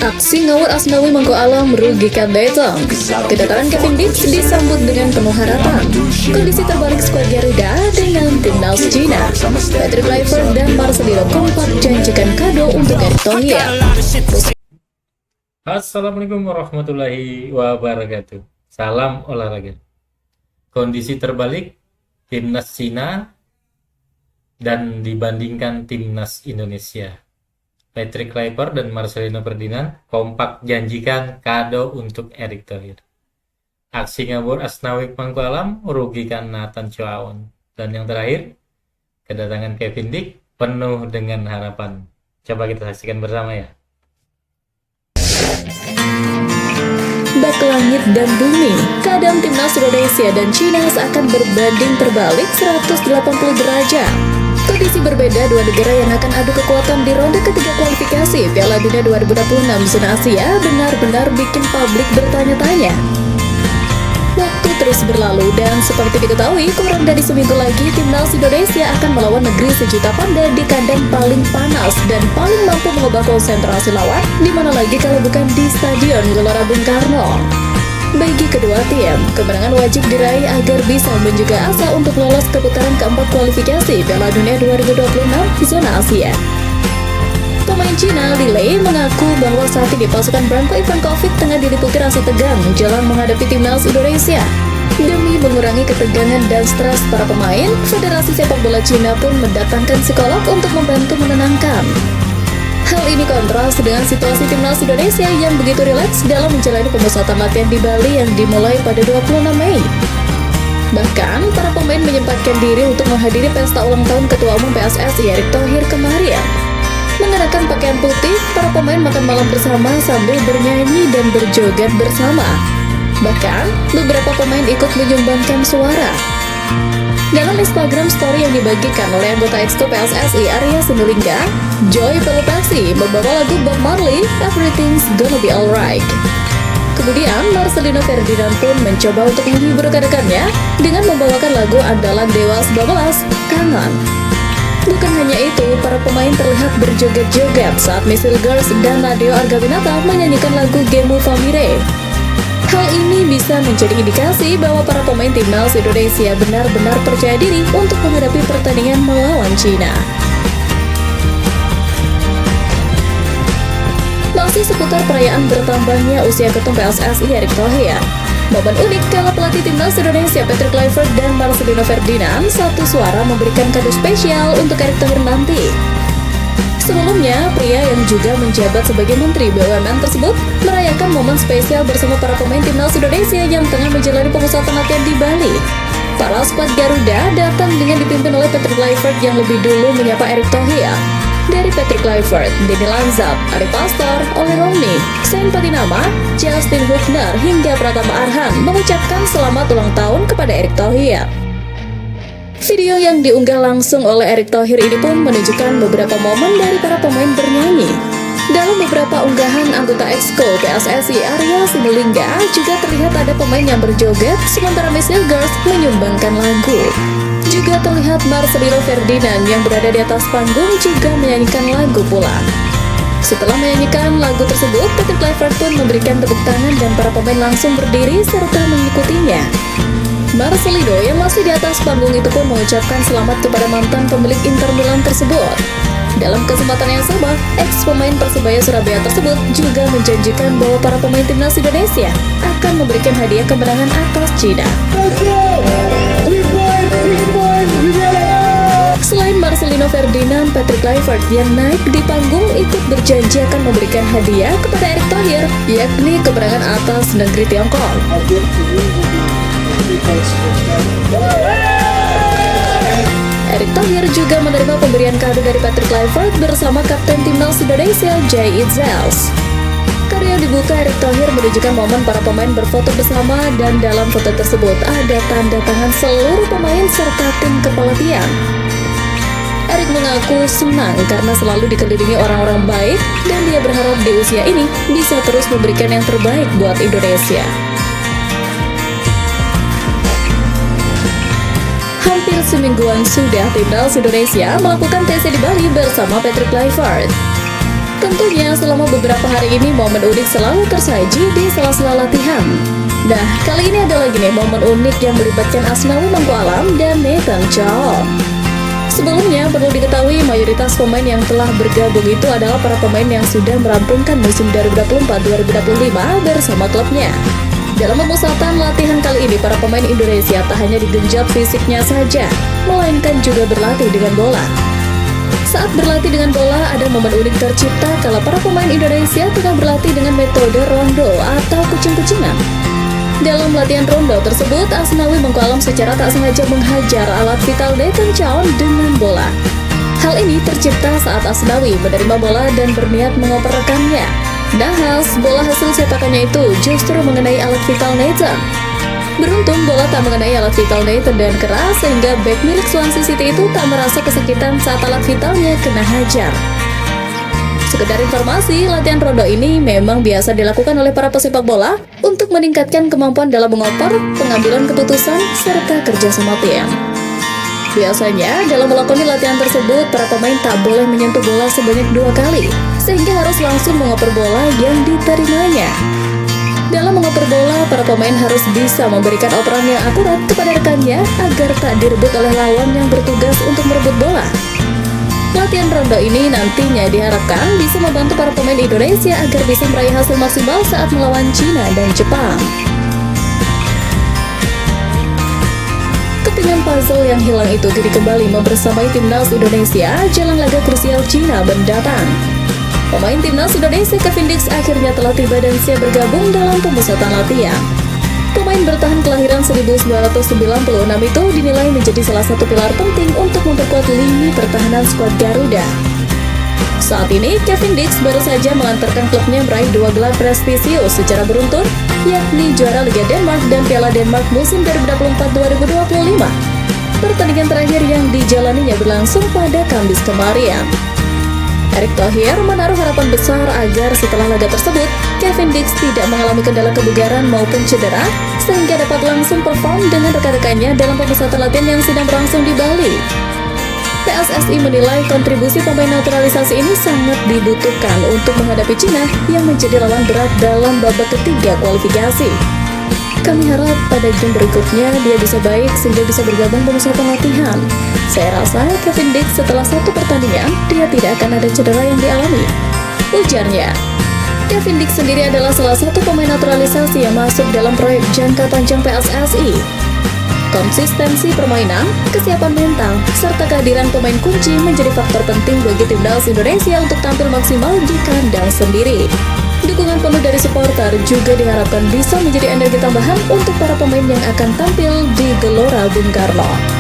Aksi ngawur Asnawi Mangko Alam merugikan Betong. Kedatangan Kevin Dix disambut dengan penuh harapan. Kondisi terbalik skuad Garuda dengan timnas Cina. Patrick Kluivert dan Marcelino kompak janjikan kado untuk Erick Thohir. Assalamualaikum warahmatullahi wabarakatuh. Salam olahraga. Kondisi terbalik timnas Cina dan dibandingkan timnas Indonesia. Patrick Kluivert dan Marcelino Ferdinand kompak janjikan kado untuk Erick Thohir. Aksi ngawur Asnawi Mangko Alam merugikan Nathan Choaon. Dan yang terakhir, kedatangan Kevin Dix penuh dengan harapan. Coba kita saksikan bersama ya. Bak langit dan bumi, keadaan timnas Indonesia dan Cina seakan berbanding terbalik 180 derajat. Kondisi berbeda dua negara yang akan adu kekuatan di ronde ketiga kualifikasi Piala Dunia 2026 zona Asia benar-benar bikin publik bertanya-tanya. Waktu terus berlalu dan seperti diketahui, kurang dari seminggu lagi timnas Indonesia akan melawan negeri sejuta panda di kandang paling panas dan paling mampu mengubah konsentrasi lawan, di mana lagi kalau bukan di Stadion Gelora Bung Karno. Bagi kedua tim, kemenangan wajib diraih agar bisa menjaga asa untuk lolos ke putaran keempat kualifikasi Piala Dunia 2026 zona Asia. Pemain Cina Lille mengaku bahwa saat ini pasukan Branko Ivankovic tengah diliputi rasa tegang jelang menghadapi timnas Indonesia. Demi mengurangi ketegangan dan stres para pemain, Federasi Sepak Bola Cina pun mendatangkan psikolog untuk membantu menenangkan. Hal ini kontras dengan situasi timnas Indonesia yang begitu rileks dalam menjalani pemusatan latihan di Bali yang dimulai pada 26 Mei. Bahkan, para pemain menyempatkan diri untuk menghadiri pesta ulang tahun Ketua Umum PSSI Erick Thohir kemarin. Mengenakan pakaian putih, para pemain makan malam bersama sambil bernyanyi dan berjoget bersama. Bahkan, beberapa pemain ikut menyumbangkan suara. Dalam Instagram story yang dibagikan oleh anggota Exco PSSI Arya Sinulinga, Joy Pelupesi membawa lagu Bob Marley, Everything's Gonna Be Alright. Kemudian, Marcelino Ferdinand pun mencoba untuk menghibur rekan-rekannya dengan membawakan lagu andalan Dewa 19, Kangen. Bukan hanya itu, para pemain terlihat berjoget-joget saat Misil Girls dan Nadeo Argawinata menyanyikan lagu Gemu Famire. Hal ini bisa menjadi indikasi bahwa para pemain timnas Indonesia benar-benar percaya diri untuk menghadapi pertandingan melawan Cina. Masih seputar perayaan bertambahnya usia ketum PSSI Erick Thohir. Momen unik kala pelatih timnas Indonesia Patrick Kluivert dan Marcelino Ferdinand satu suara memberikan kado spesial untuk Erick Thohir nanti. Sebelumnya, pria yang juga menjabat sebagai Menteri BUMN tersebut merayakan momen spesial bersama para pemain timnas Indonesia yang tengah menjalani pemusatan latihan di Bali. Para skuad Garuda datang dengan dipimpin oleh Patrick Kluivert yang lebih dulu menyapa Erick Thohir. Dari Patrick Kluivert, Denny Lanzap, Ari Pastor, Oli Romney, Zain Patinama, Justin Hubner hingga Pratama Arhan mengucapkan selamat ulang tahun kepada Erick Thohir. Video yang diunggah langsung oleh Erick Thohir ini pun menunjukkan beberapa momen dari para pemain bernyanyi. Dalam beberapa unggahan anggota Exco PSSI Arya Sinulinga juga terlihat ada pemain yang berjoget sementara Misil Girls menyumbangkan lagu. Juga terlihat Marcelino Ferdinand yang berada di atas panggung juga menyanyikan lagu pula. Setelah menyanyikan lagu tersebut, Patrick Kluivert pun memberikan tepuk tangan dan para pemain langsung berdiri serta mengikutinya. Marcelino yang masih di atas panggung itu pun mengucapkan selamat kepada mantan pemilik Inter Milan tersebut. Dalam kesempatan yang sama, ex-pemain Persebaya Surabaya tersebut juga menjanjikan bahwa para pemain timnas Indonesia akan memberikan hadiah kemenangan atas Cina. Selain Marcelino Ferdinand, Patrick Kluivert yang naik di panggung ikut berjanji akan memberikan hadiah kepada Erick Thohir, yakni kemenangan atas negeri Tiongkok. Erick Thohir juga menerima pemberian kado dari Patrick Kluivert bersama Kapten Timnas Indonesia Jay Itzels. Kado yang dibuka Erick Thohir menunjukkan momen para pemain berfoto bersama dan dalam foto tersebut ada tanda tangan seluruh pemain serta tim kepala tiang. Erick mengaku senang karena selalu dikelilingi orang-orang baik dan dia berharap di usia ini bisa terus memberikan yang terbaik buat Indonesia. Hampir semingguan sudah timnas Indonesia melakukan tes di Bali bersama Patrick Kluivert. Tentunya selama beberapa hari ini momen unik selalu tersaji di sela-sela latihan. Nah, kali ini ada lagi nih momen unik yang melibatkan Asnawi Mangkualam dan Nathan Chow. Sebelumnya, perlu diketahui mayoritas pemain yang telah bergabung itu adalah para pemain yang sudah merampungkan musim 2024-2025 bersama klubnya. Dalam pemusatan latihan kali ini, para pemain Indonesia tak hanya digenjot fisiknya saja, melainkan juga berlatih dengan bola. Saat berlatih dengan bola, ada momen unik tercipta kala para pemain Indonesia tengah berlatih dengan metode rondo atau kucing-kucingan. Dalam latihan rondo tersebut, Asnawi Mangkualam secara tak sengaja menghajar alat vital Nathan Chow dengan bola. Hal ini tercipta saat Asnawi menerima bola dan berniat mengoper rekannya. Nahas, bola hasil sepakannya itu justru mengenai alat vital Nathan. Beruntung bola tak mengenai alat vital Nathan dan keras, sehingga bek milik Swansea City itu tak merasa kesakitan saat alat vitalnya kena hajar. Sekedar informasi, latihan rondo ini memang biasa dilakukan oleh para pesepak bola untuk meningkatkan kemampuan dalam mengoper, pengambilan keputusan, serta kerjasama tim. Biasanya, dalam melakoni latihan tersebut, para pemain tak boleh menyentuh bola sebanyak 2 kali, sehingga harus langsung mengoper bola yang diterimanya. Dalam mengoper bola, para pemain harus bisa memberikan operan yang akurat kepada rekannya agar tak direbut oleh lawan yang bertugas untuk merebut bola. Latihan rondo ini nantinya diharapkan bisa membantu para pemain Indonesia agar bisa meraih hasil maksimal saat melawan Cina dan Jepang. Kepingan puzzle yang hilang itu kini kembali membersamai timnas Indonesia jelang laga krusial Cina mendatang. Pemain timnas Indonesia Kevin Dix akhirnya telah tiba dan siap bergabung dalam pemusatan latihan. Pemain bertahan kelahiran 1996 itu dinilai menjadi salah satu pilar penting untuk memperkuat lini pertahanan skuad Garuda. Saat ini, Kevin Dix baru saja mengantarkan klubnya meraih 2 gelar prestisius secara beruntun, yakni juara Liga Denmark dan Piala Denmark musim 2024-2025. Pertandingan terakhir yang dijalaninya berlangsung pada Kamis kemarin. Erick Thohir menaruh harapan besar agar setelah laga tersebut, Kevin Dix tidak mengalami kendala kebugaran maupun cedera, sehingga dapat langsung perform dengan rekan-rekannya dalam pemusatan latihan yang sedang berlangsung di Bali. PSSI menilai kontribusi pemain naturalisasi ini sangat dibutuhkan untuk menghadapi Cina yang menjadi lawan berat dalam babak ketiga kualifikasi. Kami harap pada game berikutnya dia bisa baik sehingga bisa bergabung pemusatan latihan. Saya rasa Kevin Dix setelah 1 pertandingan, dia tidak akan ada cedera yang dialami, ujarnya. Kevin Dix sendiri adalah salah satu pemain naturalisasi yang masuk dalam proyek jangka panjang PSSI. Konsistensi permainan, kesiapan mental, serta kehadiran pemain kunci menjadi faktor penting bagi timnas Indonesia untuk tampil maksimal di kandang sendiri. Dukungan penuh dari supporter juga diharapkan bisa menjadi energi tambahan untuk para pemain yang akan tampil di Gelora Bung Karno.